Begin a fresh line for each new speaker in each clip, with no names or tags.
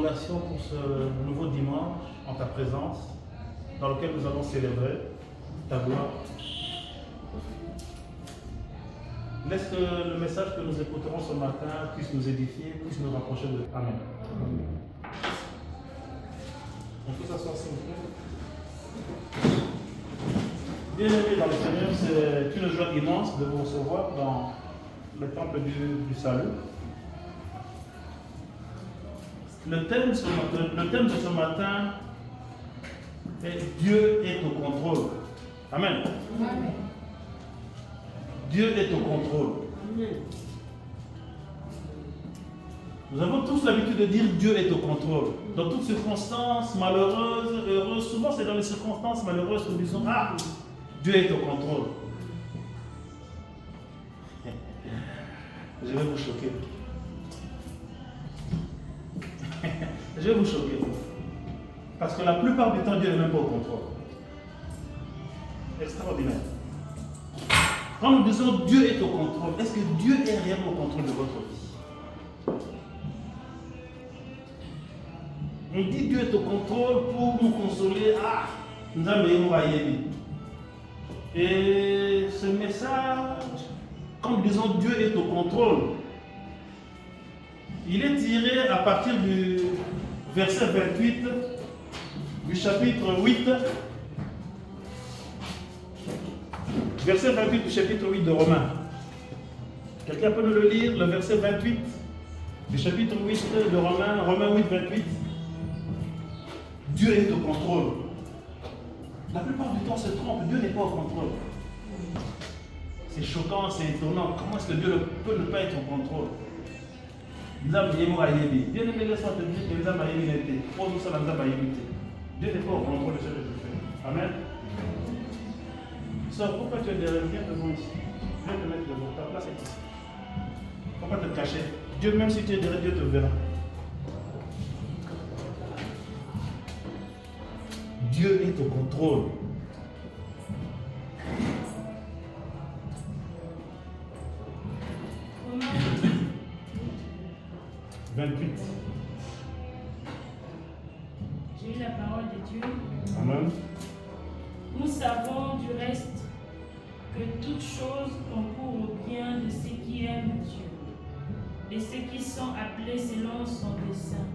remercions pour ce nouveau dimanche en ta présence, dans lequel nous allons célébrer ta gloire. Laisse que le message que nous écouterons ce matin puisse nous édifier, puisse nous rapprocher de Amen. On peut s'asseoir s'il vous plaît. Bien-aimés dans le Seigneur, c'est une joie immense de vous recevoir dans le temple du salut. Le thème de ce matin est Dieu est au contrôle. Amen. Amen. Dieu est au contrôle. Amen. Nous avons tous l'habitude de dire Dieu est au contrôle. Dans toutes circonstances malheureuses, heureuses, souvent c'est dans les circonstances malheureuses que nous disons ah, Dieu est au contrôle. Je vais vous choquer. Je vais vous choquer. Parce que la plupart du temps, Dieu n'est même pas au contrôle. Extraordinaire. Quand nous disons Dieu est au contrôle, est-ce que Dieu est réellement au contrôle de votre vie? On dit Dieu est au contrôle pour nous consoler. Ah, nous avons eu. Et ce message, quand nous disons Dieu est au contrôle, il est tiré à partir du verset 28 du chapitre 8. Verset 28 du chapitre 8 de Romains. Quelqu'un peut nous le lire, le verset 28 du chapitre 8 de Romains, Romains 8, 28. Dieu est au contrôle. La plupart du temps, on se trompe, Dieu n'est pas au contrôle. C'est choquant, c'est étonnant. Comment est-ce que Dieu peut ne pas être au contrôle? Bien aimé, laisse-moi te dire que les âmes été. Pour nous, ça n'a pas évité. Dieu n'est pas au contrôle de ce que je fais. Amen. Sœur, pourquoi tu es derrière? Viens devant ici. Viens te mettre devant. Ta place est ici. Pourquoi te cacher? Dieu, même si tu es derrière, Dieu te verra. Dieu est au contrôle.
Romains
28.
J'ai eu la parole de Dieu.
Amen.
Nous savons du reste que toute chose concourt au bien de ceux qui aiment Dieu, de ceux qui sont appelés selon son dessein.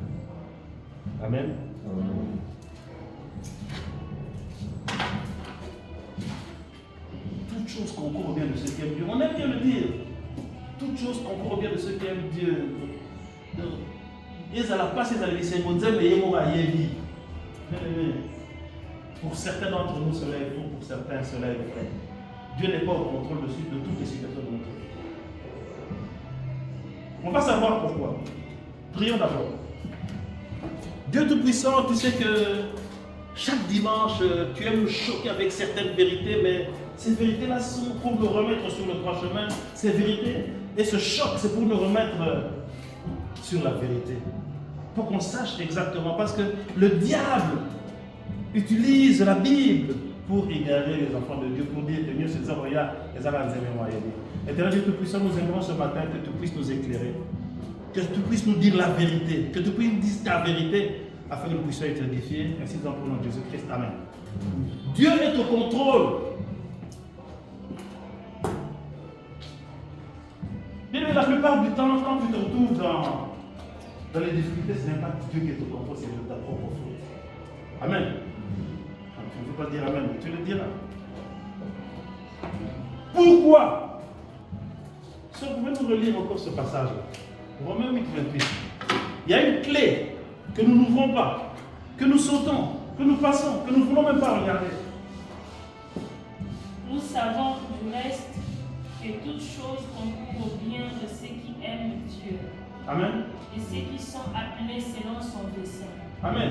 Amen. Toute chose concourt au bien de ceux qui aiment Dieu. On aime bien le dire. Toute chose concourt au bien de ceux qui aiment Dieu. Ils à la place, ils allaient laisser mon Dieu, mais ils m'ont aïe. Pour certains d'entre nous, cela est faux, pour certains, cela est vrai. Dieu n'est pas au contrôle de toutes les situations de notre vie. On va savoir pourquoi. Prions d'abord. Dieu Tout-Puissant, tu sais que chaque dimanche, tu aimes nous choquer avec certaines vérités, mais ces vérités-là sont pour nous remettre sur le droit chemin. Ces vérités et ce choc, c'est pour nous remettre sur la vérité. Pour qu'on sache exactement. Parce que le diable utilise la Bible pour égarer les enfants de Dieu, pour dire que mieux c'est ça, regarde, les Arabes aiment. Éternel Dieu Tout-Puissant, nous aimerons ce matin que tu puisses nous éclairer, que tu puisses nous dire la vérité, que tu puisses nous dire ta vérité, afin que nous puissions être édifiés. Ainsi nous en prenons Jésus-Christ. Amen. Dieu est au contrôle. Mais la plupart du temps, quand tu te retrouves dans les difficultés, ce n'est pas Dieu qui est au contrôle, c'est de ta propre faute. Amen. Tu ne veux pas dire Amen, mais tu le diras. Pourquoi? Si vous pouvez nous relire encore ce passage-là. Romains 8, 28. Il y a une clé que nous n'ouvrons pas, que nous sautons, que nous passons, que nous ne voulons même pas regarder.
Nous savons du reste que toute chose concourt au bien de ceux qui aiment Dieu.
Amen.
Et ceux qui sont appelés selon son dessein.
Amen.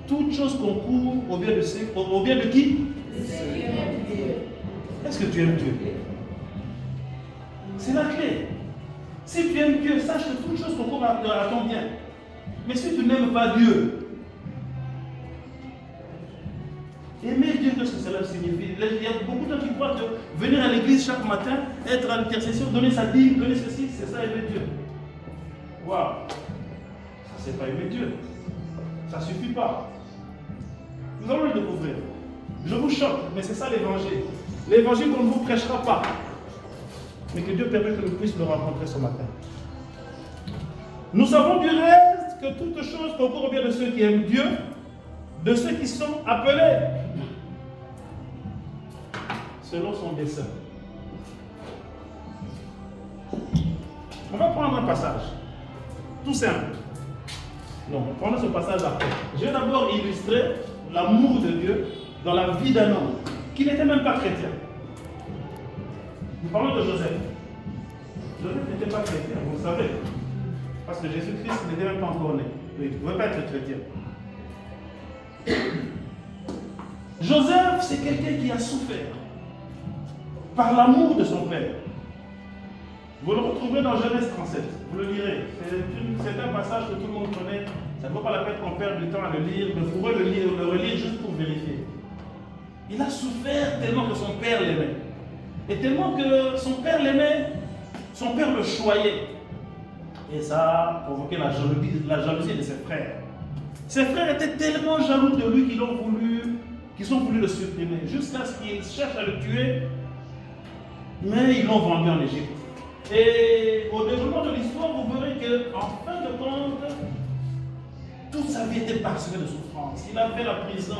Toute chose concourt au bien de ceux, au bien de qui? Est-ce que tu aimes Dieu? C'est la clé. Si tu aimes Dieu, sache que toute chose concourt à ton bien. Mais si tu n'aimes pas Dieu, aimer Dieu, qu'est-ce que cela signifie? Il y a beaucoup de gens qui croient que venir à l'église chaque matin, être à l'intercession, donner sa dîme, donner ceci, c'est ça aimer Dieu. Waouh! c'est pas aimer Dieu. Ça ne suffit pas. Nous allons le découvrir. Je vous choque, mais c'est ça l'évangile. L'évangile qu'on ne vous prêchera pas. Mais que Dieu permet que nous puissions le rencontrer ce matin. Nous savons du reste que toutes choses concourent au bien de ceux qui aiment Dieu, de ceux qui sont appelés selon son dessein. On va prendre un passage, tout simple. Non, prenons ce passage après. Je vais d'abord illustrer l'amour de Dieu dans la vie d'un homme qui n'était même pas chrétien. Nous parlons de Joseph. Joseph n'était pas chrétien, vous le savez. Parce que Jésus-Christ n'était même pas encore né. Il ne pouvait pas être chrétien. Joseph, c'est quelqu'un qui a souffert par l'amour de son père. Vous le retrouverez dans Genèse 37. Vous le lirez. C'est un passage que tout le monde connaît. Ça ne vaut pas la peine qu'on perde du temps à le lire, mais vous pourrez le relire juste pour vérifier. Il a souffert tellement que son père l'aimait. Et tellement que son père l'aimait, son père le choyait. Et ça a provoqué la jalousie de ses frères. Ses frères étaient tellement jaloux de lui qu'ils ont voulu le supprimer, jusqu'à ce qu'ils cherchent à le tuer, mais ils l'ont vendu en Égypte. Et au déroulement de l'histoire, vous verrez qu'en fin de compte, toute sa vie était parsemée de souffrance. Il a fait la prison,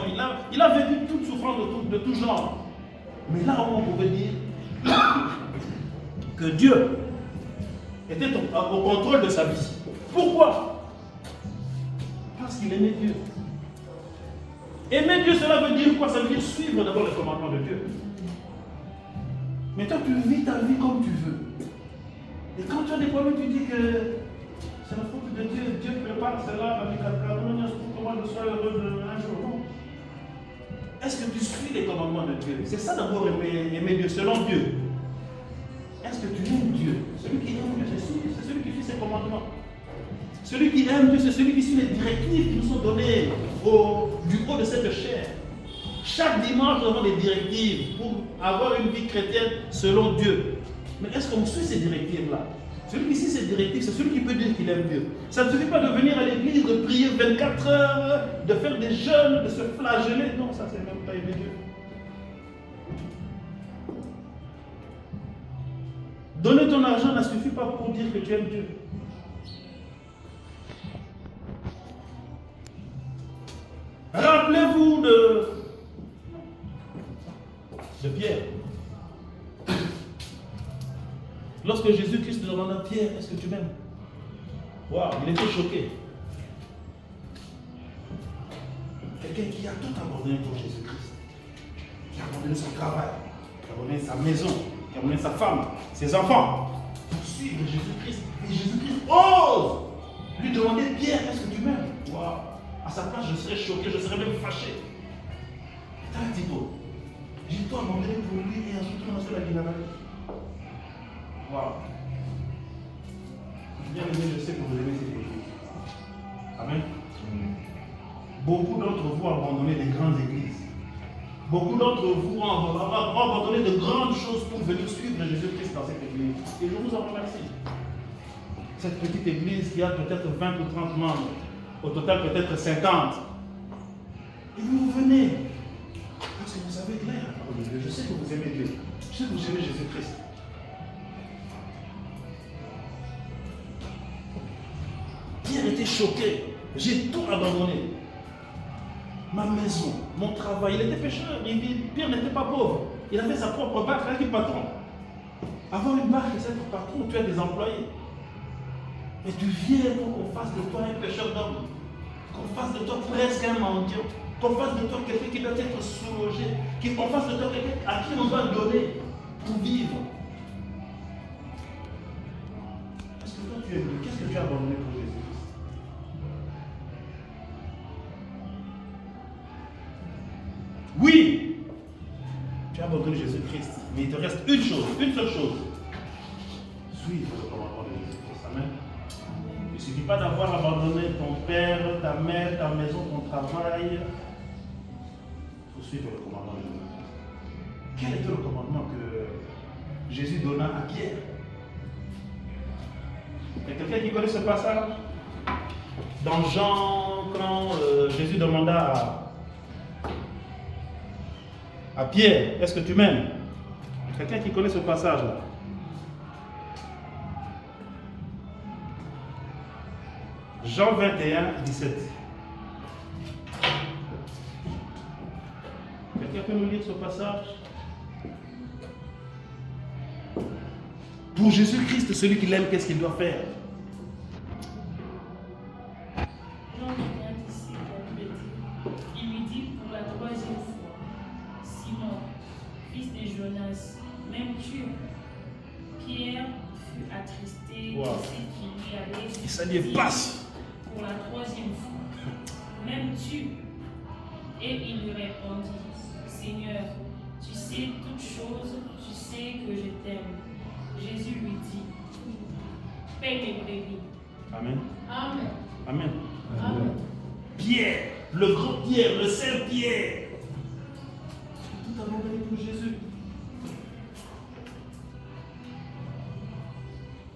il a vécu toute souffrance de tout genre. Mais là, on pouvait dire que Dieu était au contrôle de sa vie. Pourquoi? Parce qu'il aimait Dieu. Aimer Dieu, cela veut dire quoi? Ça veut dire suivre d'abord les commandements de Dieu. Mais toi, tu vis ta vie comme tu veux. Et quand tu as des problèmes, tu dis que c'est la faute de Dieu. Dieu prépare cela avec comment je sois heureux un jour. Non. Est-ce que tu suis les commandements de Dieu? C'est ça d'abord aimer Dieu, selon Dieu. Est-ce que tu aimes Dieu? Celui qui aime Dieu, c'est celui qui suit ses commandements. Celui qui aime Dieu, c'est celui qui suit les directives qui nous sont données du haut de cette chair. Chaque dimanche, nous avons des directives pour avoir une vie chrétienne selon Dieu. Mais est-ce qu'on suit ces directives-là? Celui qui suit ces directives, c'est celui qui peut dire qu'il aime Dieu. Ça ne suffit pas de venir à l'église, de prier 24 heures, de faire des jeûnes, de se flageller. Non, ça, c'est même pas aimer Dieu. Donner ton argent ne suffit pas pour dire que tu aimes Dieu. Rappelez-vous de Pierre. Lorsque Jésus-Christ demanda à Pierre, est-ce que tu m'aimes? Waouh, il était choqué. Quelqu'un qui a tout abandonné pour Jésus-Christ. Qui a abandonné son travail, qui a abandonné sa maison, qui a abandonné sa femme, ses enfants, pour suivre Jésus-Christ. Et Jésus-Christ ose lui demander, Pierre, est-ce que tu m'aimes? Waouh. À sa place, je serais choqué, je serais même fâché. Et t'as dit, j'ai tout abandonné pour lui et ensuite on a fait la guinée. Waouh. Bien aimé, je sais que vous aimez cette église. Amen. Beaucoup d'entre vous ont abandonné des grandes églises. Beaucoup d'entre vous ont abandonné de grandes choses pour venir suivre Jésus-Christ dans cette église. Et je vous en remercie. Cette petite église qui a peut-être 20 ou 30 membres, au total peut-être 50. Et vous venez. Parce que vous savez que là, il y a la parole de Dieu. Je sais que vous aimez Dieu. Je sais que vous aimez Jésus-Christ. Pierre était choqué. J'ai tout abandonné. Ma maison, mon travail. Il était pécheur. Pierre n'était pas pauvre. Il avait sa propre barque, là qui est patron. Avoir une barque et être patron, tu as des employés. Et tu viens pour qu'on fasse de toi un pécheur d'homme. Qu'on fasse de toi presque un mendiant. Qu'on fasse de toi quelqu'un qui doit être sous-logé. Qu'on fasse de toi quelqu'un à qui on doit donner pour vivre. Est-ce que toi tu aimes Dieu? Qu'est-ce que tu as abandonné pour Jésus? Oui, tu as abandonné Jésus-Christ, mais il te reste une seule chose. Suivre le commandement de Jésus-Christ. Amen. Il ne suffit pas d'avoir abandonné ton père, ta mère, ta maison, ton travail. Il faut suivre le commandement de Jésus-Christ. Quel était le commandement que Jésus donna à Pierre? Il y a quelqu'un qui connaît ce passage? Dans Jean, quand Jésus demanda à Pierre, est-ce que tu m'aimes? Quelqu'un qui connaît ce passage-là? Jean 21, 17. Quelqu'un peut nous lire ce passage? Pour Jésus-Christ, celui qui l'aime, qu'est-ce qu'il doit faire?
Jean 21, 17, il lui dit pour la troisième fois, Simon, fils de Jonas, m'aimes-tu? Pierre fut attristé de ce qui lui avait dit.
Et ça lui passe.
Pour la troisième fois, m'aimes-tu? Et il lui répondit, Seigneur, tu sais toutes choses, tu sais que je t'aime. Jésus lui dit, paie mes brebis.
Amen.
Amen.
Amen.
Amen.
Pierre, le grand Pierre, le saint Pierre. Tout abandonné pour Jésus.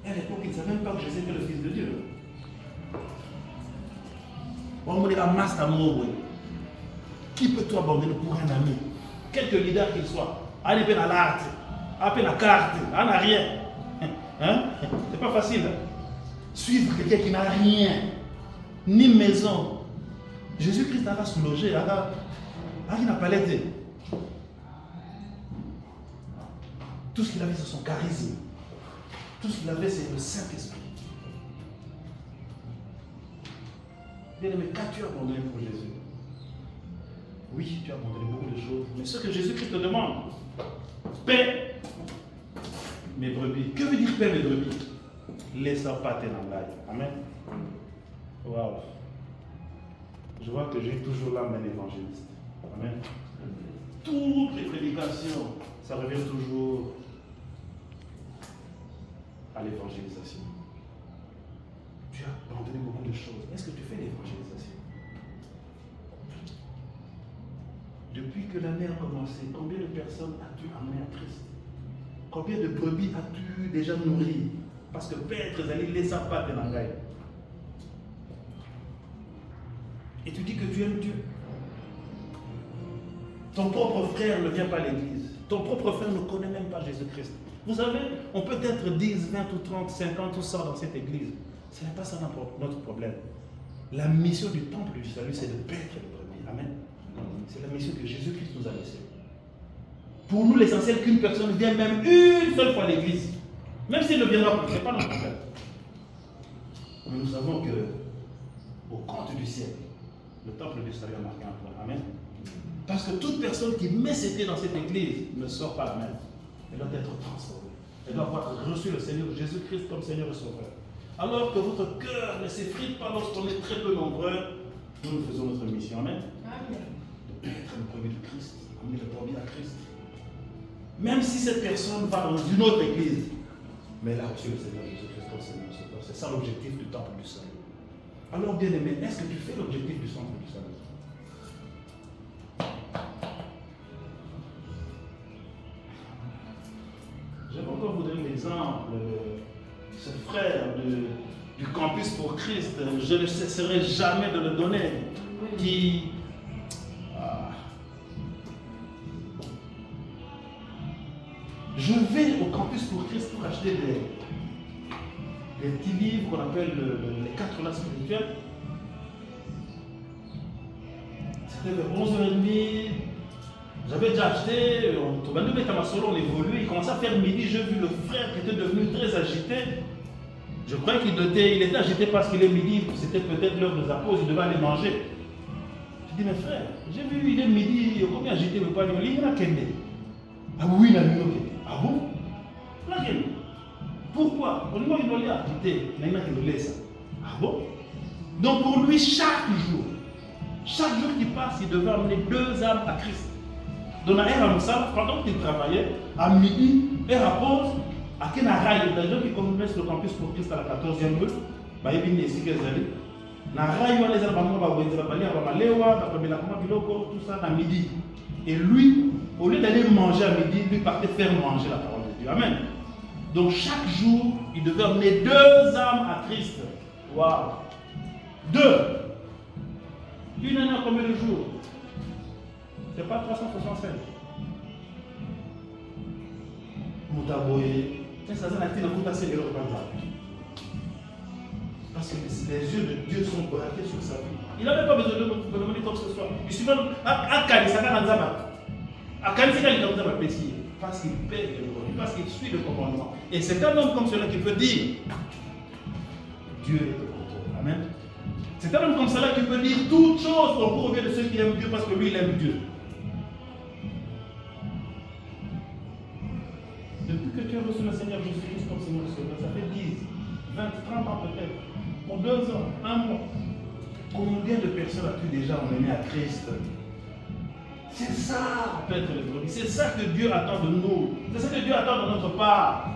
Et à l'époque, ils ne savaient même pas que Jésus était le Fils de Dieu. On me dit la masse d'amour. Qui peut toi abandonner pour un ami? Quelque leader qu'il soit. Allez bien à l'art, à la carte, à n'a rien. Hein? C'est pas facile. Suivre quelqu'un qui n'a rien, ni maison. Jésus-Christ a soulagé, il n'a pas l'aide. Tout ce qu'il avait, c'est son charisme. Tout ce qu'il avait, c'est le Saint-Esprit. Bien-aimé, qu'as-tu abandonné pour Jésus? Oui, tu as abandonné beaucoup de choses. Mais ce que Jésus-Christ te demande, paie mes brebis. Que veut dire paie mes brebis? Laisse pas tes langages. Amen. Waouh. Je vois que j'ai toujours l'âme d'un évangéliste. Amen. Toutes les prédications, ça revient toujours à l'évangélisation. Tu as abandonné beaucoup de choses. Est-ce que tu fais l'évangélisation? Depuis que l'année a commencé, combien de personnes as-tu amené à Christ? Combien de brebis as-tu déjà nourri? Parce que Père Zali ne laisse pas tes langages. Et tu dis que tu aimes Dieu. Ton propre frère ne vient pas à l'église. Ton propre frère ne connaît même pas Jésus-Christ. Vous savez, on peut être 10, 20 ou 30, 50 ou 100 dans cette église. Ce n'est pas ça notre problème. La mission du temple du salut, c'est de paître les brebis. Amen. C'est la mission que Jésus-Christ nous a laissée. Pour nous, l'essentiel qu'une personne vienne même une seule fois à l'église. Même s'il ne viendra pas, ce n'est pas notre problème. Mais nous savons que, au compte du siècle, le temple du salut a marqué un point. Amen. Parce que toute personne qui met ses pieds dans cette église ne sort pas la même. Elle doit être transformée. Elle doit avoir reçu le Seigneur Jésus-Christ comme Seigneur et Sauveur. Alors que votre cœur ne s'effrite pas lorsqu'on est très peu nombreux, nous faisons notre mission. Amen. De paître le premier de Christ, amener le brebis à Christ. Même si cette personne va dans une autre église, mais elle a reçu le Seigneur Jésus-Christ comme Seigneur et Sauveur. C'est ça l'objectif du temple du salut. Alors, bien aimé, est-ce que tu fais l'objectif du temple du salut? Je vais encore vous donner l'exemple. Ce frère du Campus pour Christ, je ne cesserai jamais de le donner, qui je vais au Campus pour Christ pour acheter des petits livres qu'on appelle les 4 lois spirituelles. C'était vers 11h30. J'avais déjà acheté, on évoluait, il commençait à faire midi, j'ai vu le frère qui était devenu très agité. Je croyais qu'il était agité parce qu'il est midi, c'était peut-être l'heure de sa pause, il devait aller manger. Je dis, mais frère, j'ai vu, il est midi, combien agité le pas il y a Kende. Ah oui, il a mis ok. Ah bon? Pourquoi? Au niveau il doit agité, il y a qui nous laisse. Ah bon? Donc pour lui, chaque jour qui passe, il devait amener 2 âmes à Christ. Donc, pendant qu'il travaillait, à midi, il repose à Kenaraï. Les gens qui connaissent le Campus pour Christ à la 14e rue, ils viennent ici, tout ça, à midi. Et lui, au lieu d'aller manger à midi, lui partait faire manger la parole de Dieu. Amen. Donc, chaque jour, il devait amener 2 âmes à Christ. Waouh! 2. Une année en combien de jours? C'est pas 365. Moutaboye. Ça n'a été dans tout assez de parce que les yeux de Dieu sont braqués sur sa vie. Il n'avait pas besoin de me demander quoi que ce soit. Il suffit à Kanisaka Nanzaba. À Kanisaka Nanzaba Pessi. Parce qu'il paie le revenu, parce qu'il suit le commandement. Et c'est un homme comme cela qui peut dire Dieu est au contrôle. Amen. C'est un homme comme cela qui peut dire toutes choses au cours de ceux qui aiment Dieu parce que lui il aime Dieu. Depuis que tu as reçu le Seigneur Jésus-Christ comme Seigneur, ça fait 10, 20, 30 ans peut-être, pour 2 ans, 1 mois. Combien de personnes as-tu déjà emmené à Christ? C'est ça, peut-être le brebis. C'est ça que Dieu attend de nous. C'est ça que Dieu attend de notre part.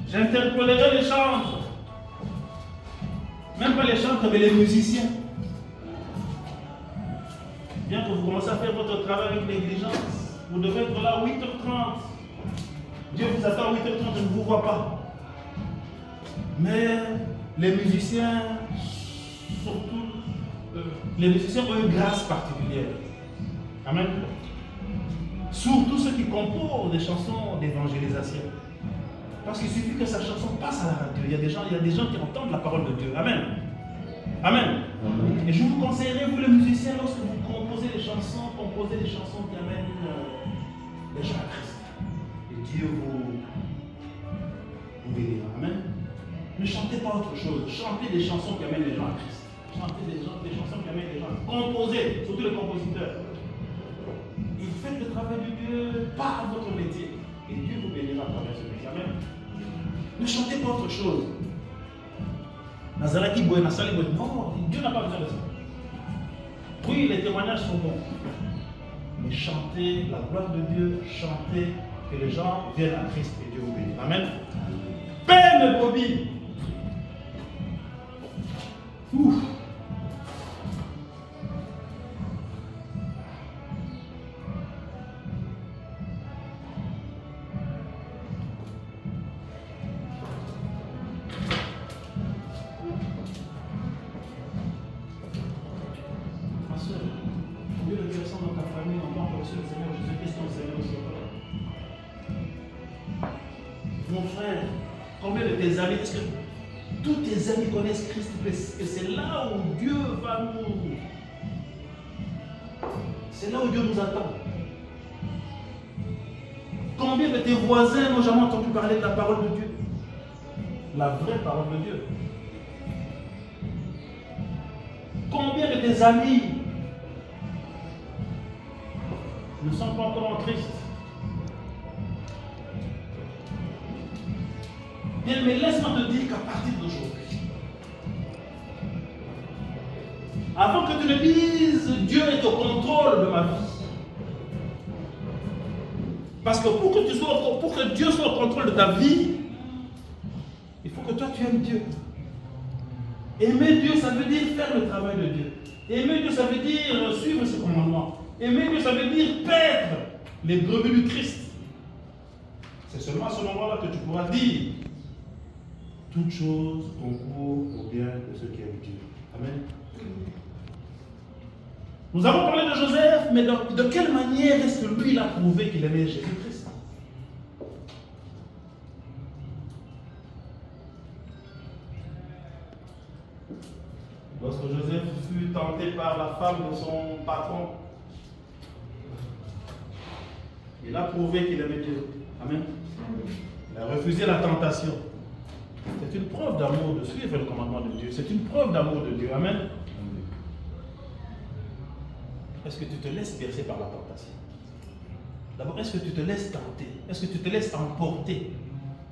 J'interpellerai les chantres. Même pas les chantres, mais les musiciens. Bien que vous commencez à faire votre travail avec négligence, vous devez être là à 8h30. Dieu vous attend à 8h30, je ne vous vois pas. Mais les musiciens, surtout, les musiciens ont une grâce particulière. Amen. Surtout ceux qui composent des chansons d'évangélisation. Parce qu'il suffit que sa chanson passe à la radio. Il y a des gens qui entendent la parole de Dieu. Amen. Amen. Et je vous conseillerais, vous les musiciens, lorsque vous composez des chansons qui amènent les gens à Christ. Et Dieu vous bénira. Amen. Ne chantez pas autre chose. Chantez des chansons qui amènent les gens à Christ. Chantez des chansons qui amènent les gens. Composez, surtout les compositeurs. Et faites le travail de Dieu par votre métier. Et Dieu vous bénira à travers ce métier. Amen. Ne chantez pas autre chose. Nazaraki Boé, Nasali Boé. Non, Dieu n'a pas besoin de ça. Oui, les témoignages sont bons. Mais chantez la gloire de Dieu, chantez que les gens viennent à Christ et Dieu vous bénisse. Amen. Peine Bobby. Ouf. Mon frère, combien de tes amis, est-ce que tous tes amis connaissent Christ? Et c'est là où Dieu va nous... C'est là où Dieu nous attend. Combien de tes voisins n'ont jamais entendu parler de la parole de Dieu? La vraie parole de Dieu. Combien de tes amis ne sont pas encore en Christ? Bien, mais laisse-moi te dire qu'à partir d'aujourd'hui, avant que tu ne dises Dieu est au contrôle de ma vie, parce que pour que Dieu soit au contrôle de ta vie, il faut que toi tu aimes Dieu. Aimer Dieu, ça veut dire faire le travail de Dieu. Aimer Dieu, ça veut dire suivre ses commandements. Aimer Dieu, ça veut dire paître les brebis du Christ. C'est seulement à ce moment-là que tu pourras dire toute chose concourt au bien de ceux qui aiment Dieu. Amen. Nous avons parlé de Joseph, mais de quelle manière est-ce que lui il a prouvé qu'il aimait Jésus-Christ? Lorsque Joseph fut tenté par la femme de son patron, il a prouvé qu'il aimait Dieu. Amen. Il a refusé la tentation. C'est une preuve d'amour de suivre le commandement de Dieu. C'est une preuve d'amour de Dieu. Amen. Est-ce que tu te laisses bercer par la tentation? D'abord, est-ce que tu te laisses tenter? Est-ce que tu te laisses emporter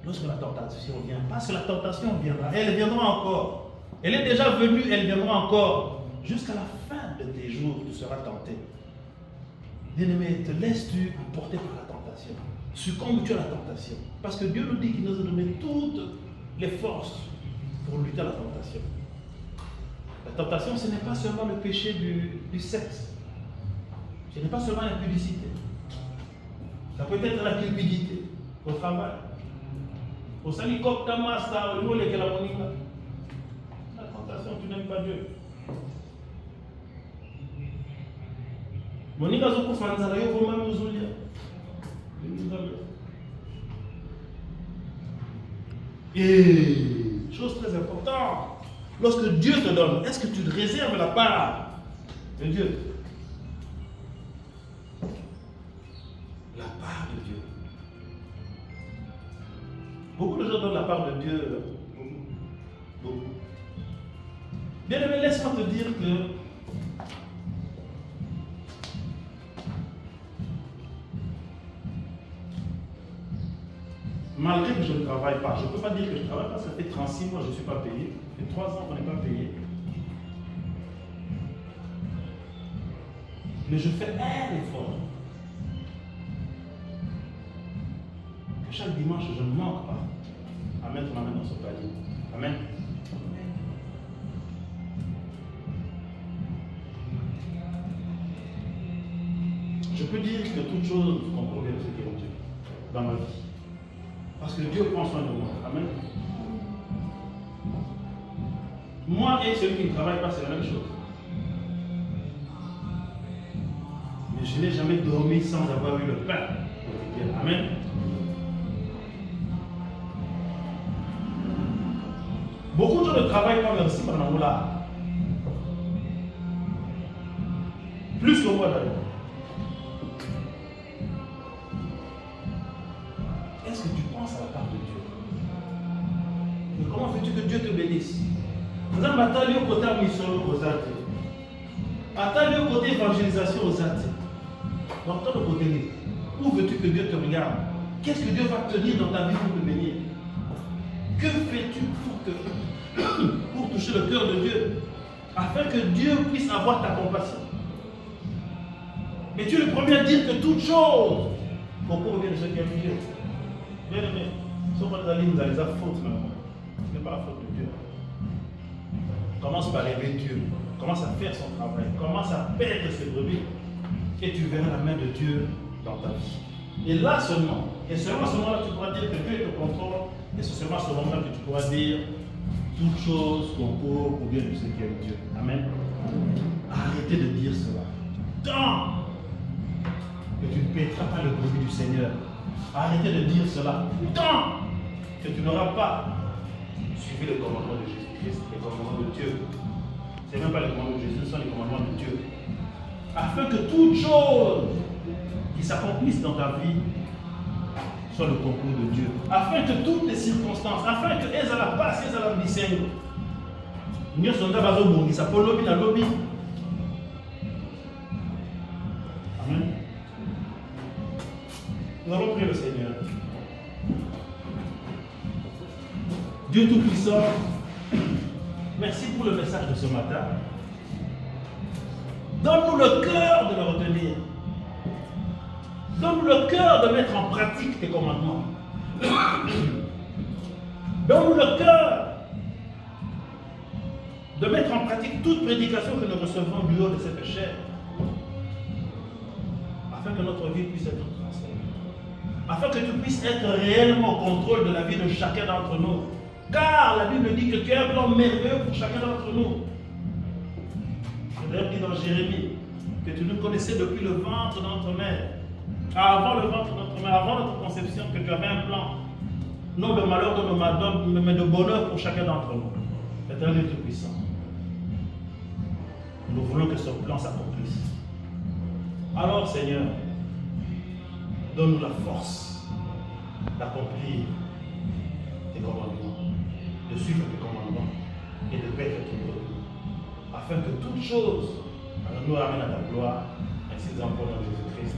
lorsque la tentation vient? Parce que la tentation viendra. Elle viendra encore. Elle est déjà venue, elle viendra encore. Jusqu'à la fin de tes jours, tu seras tenté. Bien-aimé, te laisses-tu emporter par la tentation? Succombes-tu à la tentation? Parce que Dieu nous dit qu'il nous a donné toutes les forces pour lutter à la tentation. La tentation, ce n'est pas seulement le péché du sexe. Ce n'est pas seulement l'impudicité. Ça peut être la cupidité au travail. Au salut, comme ta master, au niveau de la monica. La tentation, tu n'aimes pas Dieu. Monica, je peux faire ça, je peux même nous oublier. Et, chose très importante, lorsque Dieu te donne, est-ce que tu te réserves la part de Dieu? La part de Dieu. Beaucoup de gens donnent la part de Dieu. Beaucoup. Bien aimé, laisse-moi te dire que malgré que je ne travaille pas, je ne peux pas dire que je ne travaille pas, ça fait 36 mois que je ne suis pas payé, ça fait 3 ans qu'on n'est pas payé. Mais je fais un effort. Que chaque dimanche, je ne manque pas à mettre ma main dans ce panier. Amen. Je peux dire que toute chose concourt bien de ce qui est Dieu dans ma vie. Parce que Dieu prend soin de moi. Amen. Moi et celui qui ne travaille pas, c'est la même chose. Mais je n'ai jamais dormi sans avoir eu le pain. Amen. Beaucoup de gens ne travaillent pas merci pendant là. Plus que moi d'ailleurs. Est-ce que tu penses à la part de Dieu? Mais comment fais-tu que Dieu te bénisse? Vous avez bataillé au côté mission aux athées. Bataillé au côté évangélisation aux athées. Donc, toi, le côté, où veux-tu que Dieu te regarde? Qu'est-ce que Dieu va tenir dans ta vie pour te bénir? Que fais-tu pour toucher le cœur de Dieu? Afin que Dieu puisse avoir ta compassion. Mais tu es le premier à dire que toute chose concourt bien de ce qui aime Dieu. Bien aimé, ce qu'on a dit, nous allons les fautes maintenant. Ce n'est pas la faute de Dieu. Commence par aimer Dieu. Commence à faire son travail. Commence à perdre ses brebis. Et tu verras la main de Dieu dans ta vie. Et là seulement, et seulement à ce moment-là, tu pourras dire que Dieu te contrôle. Et c'est seulement à ce moment-là que tu pourras dire toute chose concourt pour bien de ceux qui aiment Dieu. Amen. Arrêtez de dire cela. Tant que tu ne paieras pas le brebis du Seigneur. Arrêtez de dire cela. Tant que tu n'auras pas suivi les commandements de Jésus-Christ, les commandements de Dieu. Ce n'est même pas les commandements de Jésus, ce sont les commandements de Dieu. Afin que toute chose qui s'accomplisse dans ta vie soit le concours de Dieu. Afin que toutes les circonstances, afin que elles la passe, elles la discerne. Nous sommes dans la zone ça peut lobby la lobby. Amen. Nous allons prier le Seigneur. Dieu Tout-Puissant, merci pour le message de ce matin. Donne-nous le cœur de le retenir. Donne-nous le cœur de mettre en pratique tes commandements. Donne-nous le cœur de mettre en pratique toute prédication que nous recevons du haut de cette chair, afin que notre vie puisse être transformée. Afin que tu puisses être réellement au contrôle de la vie de chacun d'entre nous. Car la Bible dit que tu as un plan merveilleux pour chacun d'entre nous. C'est d'ailleurs dit dans Jérémie que tu nous connaissais depuis le ventre de notre mère. Avant le ventre de notre mère, avant notre conception, que tu avais un plan. Non de malheur, mais de bonheur pour chacun d'entre nous. Éternel Dieu puissant. Nous voulons que ce plan s'accomplisse. Alors, Seigneur, donne-nous la force d'accomplir tes commandements, de suivre tes commandements et de paître ton brebis, afin que toute chose nous ramène à ta gloire, ainsi nous en prenons Jésus-Christ.